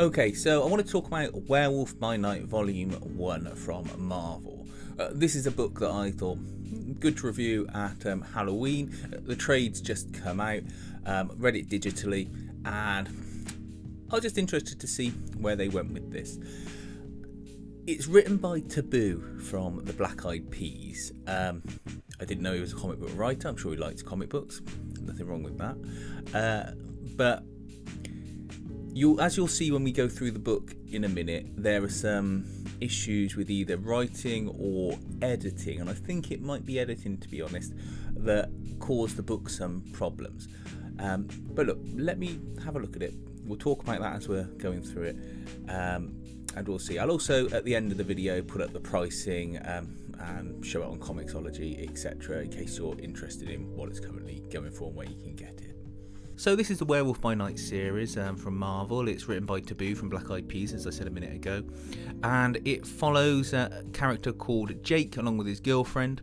Okay, so I want to talk about Werewolf by Night Volume 1 from Marvel. This is a book that I thought good to review at Halloween. The trade's just come out, read it digitally, and I was just interested to see where they went with this. It's written by Taboo from the Black Eyed Peas. I didn't know he was a comic book writer. I'm sure he likes comic books. Nothing wrong with that. But as you'll see when we go through the book in a minute, there are some issues with either writing or editing, and I think it might be editing, to be honest, that caused the book some problems. But look, let me have a look at it. We'll talk about that as we're going through it, and we'll see. I'll also, at the end of the video, put up the pricing and show it on Comixology, etc., in case you're interested in what it's currently going for and where you can get it. So this is the Werewolf by Night series from Marvel. It's written by Taboo from Black Eyed Peas, as I said a minute ago, and it follows a character called Jake along with his girlfriend,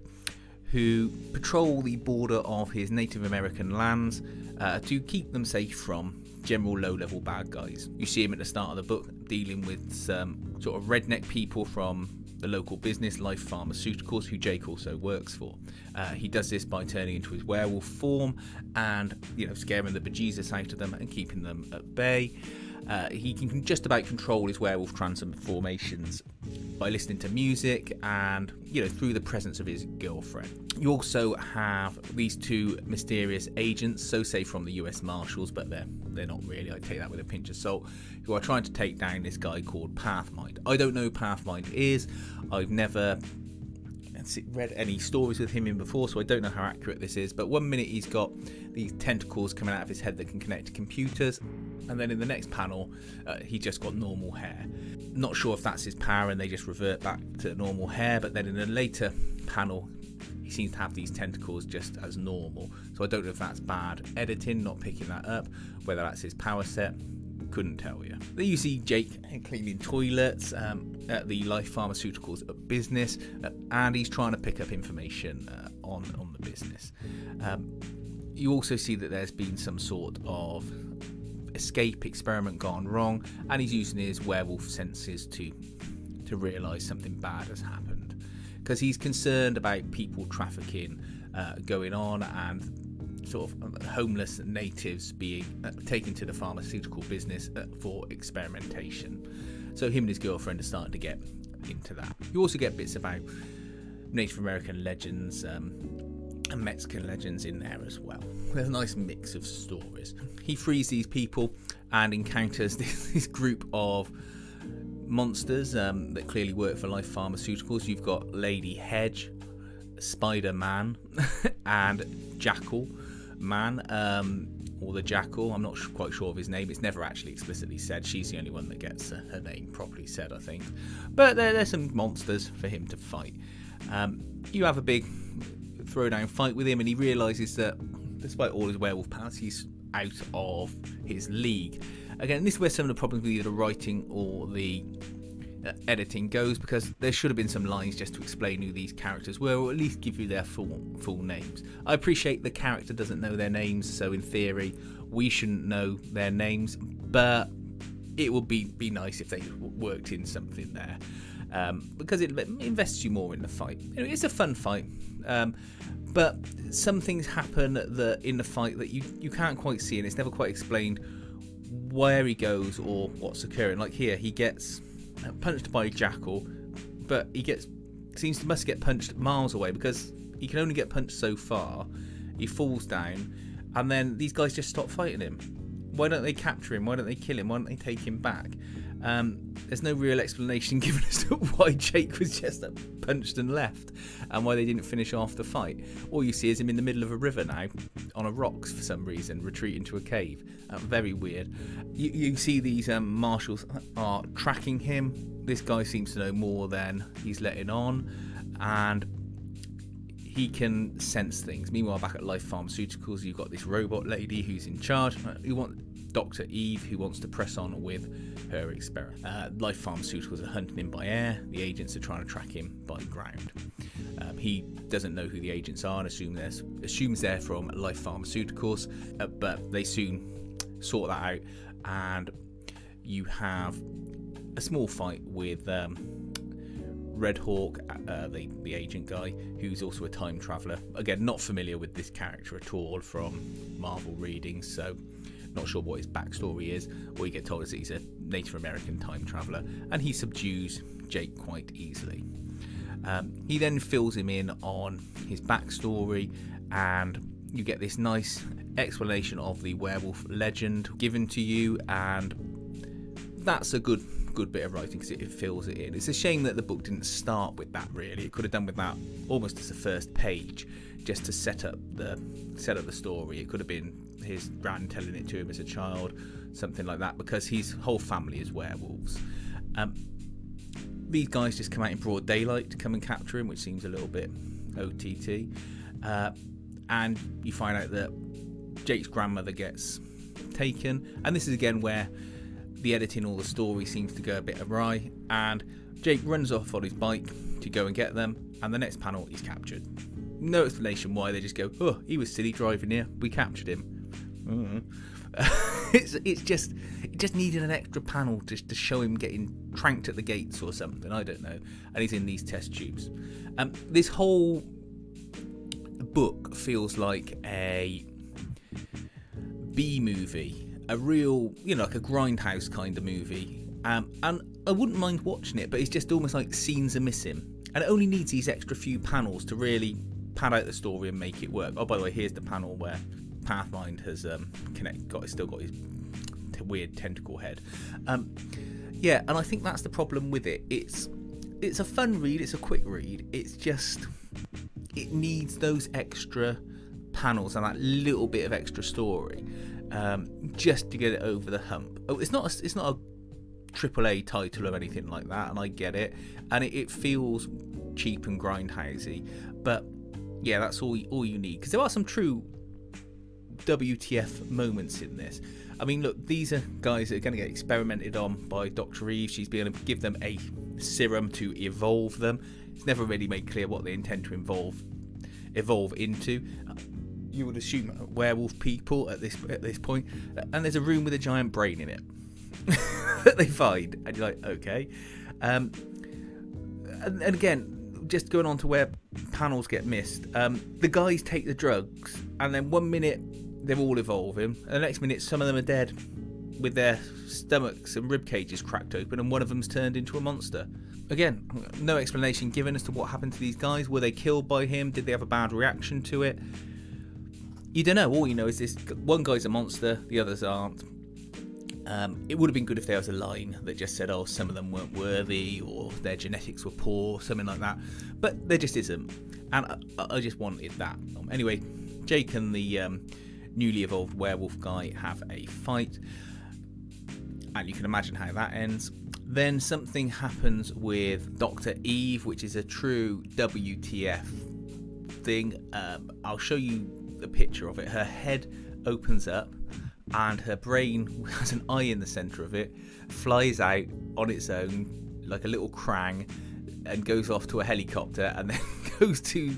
who patrol the border of his Native American lands to keep them safe from general low-level bad guys. You see him at the start of the book dealing with some sort of redneck people from the local business Life Pharmaceuticals, who Jake also works for. He does this by turning into his werewolf form and, scaring the bejesus out of them and keeping them at bay. He can just about control his werewolf transformations by listening to music and, through the presence of his girlfriend. You also have these two mysterious agents, so say from the US Marshals, but they're not really, I take that with a pinch of salt, who are trying to take down this guy called Pathmind. I don't know who Pathmind is. I've never read any stories with him in before, so I don't know how accurate this is, but one minute he's got these tentacles coming out of his head that can connect to computers, and then in the next panel he just got normal hair. Not sure if that's his power and they just revert back to normal hair, but then in a later panel he seems to have these tentacles just as normal, so I don't know if that's bad editing, not picking that up, whether that's his power set. Couldn't tell you. Then you see Jake cleaning toilets at the Life Pharmaceuticals business, and he's trying to pick up information on the business. You also see that there's been some sort of escape experiment gone wrong, and he's using his werewolf senses to realise something bad has happened, because he's concerned about people trafficking going on and sort of homeless natives being taken to the pharmaceutical business for experimentation. So him and his girlfriend are starting to get into that. You also get bits about Native American legends and Mexican legends in there as well. There's a nice mix of stories. He frees these people and encounters this group of monsters that clearly work for Life Pharmaceuticals. You've got Lady Hedge, Spider-Man and Jackal Man, or the Jackal. I'm not quite sure of his name. It's never actually explicitly said. She's the only one that gets her name properly said, I think. But there's some monsters for him to fight. You have a big throwdown fight with him, and he realises that despite all his werewolf powers, he's out of his league. Again, this is where some of the problems with either the writing or the editing goes, because there should have been some lines just to explain who these characters were, or at least give you their full names. I appreciate the character doesn't know their names, so in theory we shouldn't know their names, but it would be nice if they worked in something there, because it invests you more in the fight. It's a fun fight, but some things happen in the fight that you can't quite see, and it's never quite explained where he goes or what's occurring. Like here, he gets punched by a Jackal, but he must get punched miles away, because he can only get punched so far. He falls down, and then these guys just stop fighting him. Why don't they capture him? Why don't they kill him? Why don't they take him back? There's no real explanation given as to why Jake was just punched and left, and why they didn't finish off the fight. All you see is him in the middle of a river now, on a rocks for some reason, retreating to a cave. Very weird. You see these marshals are tracking him. This guy seems to know more than he's letting on, and he can sense things. Meanwhile, back at Life Pharmaceuticals, you've got this robot lady who's in charge. Dr. Eve, who wants to press on with her experiment. Life Pharmaceuticals are hunting him by air. The agents are trying to track him by ground. He doesn't know who the agents are and assumes they're from Life Pharmaceuticals, but they soon sort that out, and you have a small fight with Red Hawk, the agent guy, who's also a time traveller. Again, not familiar with this character at all from Marvel readings, so not sure what his backstory is. All you get told is that he's a Native American time traveller, and he subdues Jake quite easily. He then fills him in on his backstory, and you get this nice explanation of the werewolf legend given to you, and that's a good bit of writing because it fills it in. It's a shame that the book didn't start with that. Really, it could have done with that almost as a first page, just to set up the story. It could have been his grand telling it to him as a child, something like that, because his whole family is werewolves. These guys just come out in broad daylight to come and capture him, which seems a little bit OTT. And you find out that Jake's grandmother gets taken, and this is again where the editing or the story seems to go a bit awry, and Jake runs off on his bike to go and get them, and the next panel he's captured. No explanation why, they just go, oh, he was silly driving here, we captured him. It just needed an extra panel just to show him getting tranked at the gates or something, I don't know, and he's in these test tubes. This whole book feels like a B movie, a real, like a grindhouse kind of movie, and I wouldn't mind watching it, but it's just almost like scenes are missing, and it only needs these extra few panels to really pad out the story and make it work. Oh, by the way, here's the panel where Pathmind has still got his weird tentacle head. Yeah, and I think that's the problem with it. It's a fun read, it's a quick read, it's just, it needs those extra panels and that little bit of extra story, just to get it over the hump. Oh, it's not a AAA title or anything like that, and I get it, and it feels cheap and grindhousey, but yeah, that's all you need, because there are some true WTF moments in this. I mean, look, these are guys that are going to get experimented on by Dr. Eve. She's going to give them a serum to evolve them. It's never really made clear what they intend to evolve into. You would assume werewolf people at this point, and there's a room with a giant brain in it that they find, and you're like, okay. And again, just going on to where panels get missed, the guys take the drugs, and then 1 minute they're all evolving, and the next minute some of them are dead with their stomachs and rib cages cracked open, and one of them's turned into a monster. Again, no explanation given as to what happened to these guys. Were they killed by him? Did they have a bad reaction to it? You don't know. All you know is this one guy's a monster, the others aren't. It would have been good if there was a line that just said, oh, some of them weren't worthy, or their genetics were poor, something like that, but there just isn't, and I just wanted that. Anyway, Jake and the newly evolved werewolf guy have a fight, and you can imagine how that ends. Then something happens with Dr. Eve, which is a true WTF thing. I'll show you the picture of it. Her head opens up, and her brain has an eye in the centre of it, flies out on its own like a little krang, and goes off to a helicopter, and then goes to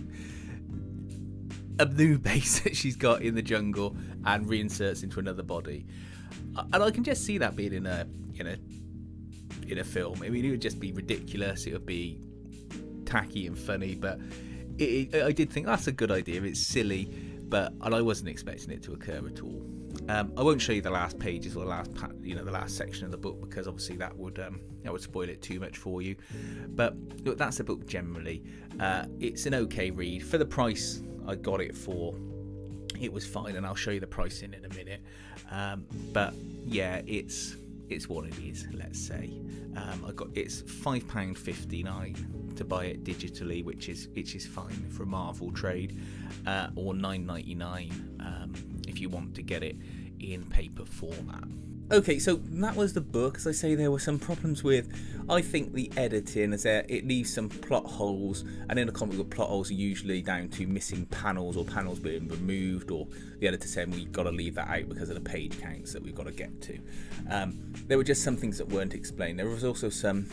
a new base that she's got in the jungle and reinserts into another body. And I can just see that being in a film. I mean, it would just be ridiculous, it would be tacky and funny, but I did think that's a good idea. It's silly, and I wasn't expecting it to occur at all. I won't show you the last pages or the last section of the book, because obviously that would spoil it too much for you. But look, that's the book generally. It's an okay read for the price I got it for. It was fine, and I'll show you the pricing in a minute. But yeah, it's what it is. Let's say it's £5.59 to buy it digitally, which is fine for a Marvel trade, or $9.99 if you want to get it in paper format. Okay, so that was the book. As I say, there were some problems with, I think, the editing, as it leaves some plot holes, and in a comic book, plot holes are usually down to missing panels or panels being removed, or the editor saying we've got to leave that out because of the page counts that we've got to get to. There were just some things that weren't explained. There was also some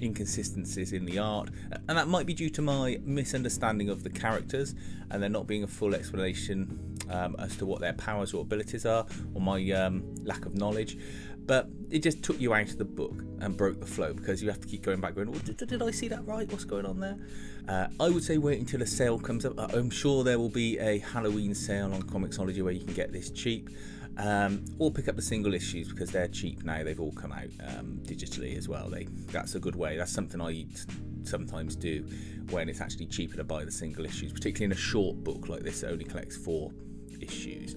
inconsistencies in the art, and that might be due to my misunderstanding of the characters and there not being a full explanation as to what their powers or abilities are, or my lack of knowledge. but it just took you out of the book and broke the flow, because you have to keep going back going, did I see that right? What's going on there? I would say wait until a sale comes up. I'm sure there will be a Halloween sale on Comixology where you can get this cheap, or pick up the single issues because they're cheap now. They've all come out digitally as well. That's a good way. That's something I sometimes do when it's actually cheaper to buy the single issues, particularly in a short book like this that only collects 4 issues.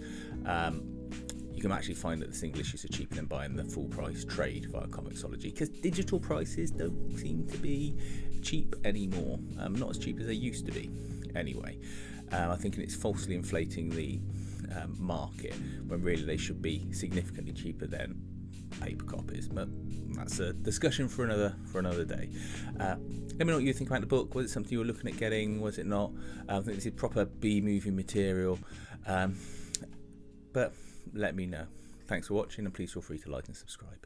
You can actually find that the single issues are cheaper than buying the full price trade via Comixology, because digital prices don't seem to be cheap anymore. Not as cheap as they used to be anyway. I think it's falsely inflating the market when really they should be significantly cheaper than paper copies, but that's a discussion for another day. Let me know what you think about the book. Was it something you were looking at getting? Was it not? I think this is proper B-movie material, but let me know. Thanks for watching, and please feel free to like and subscribe.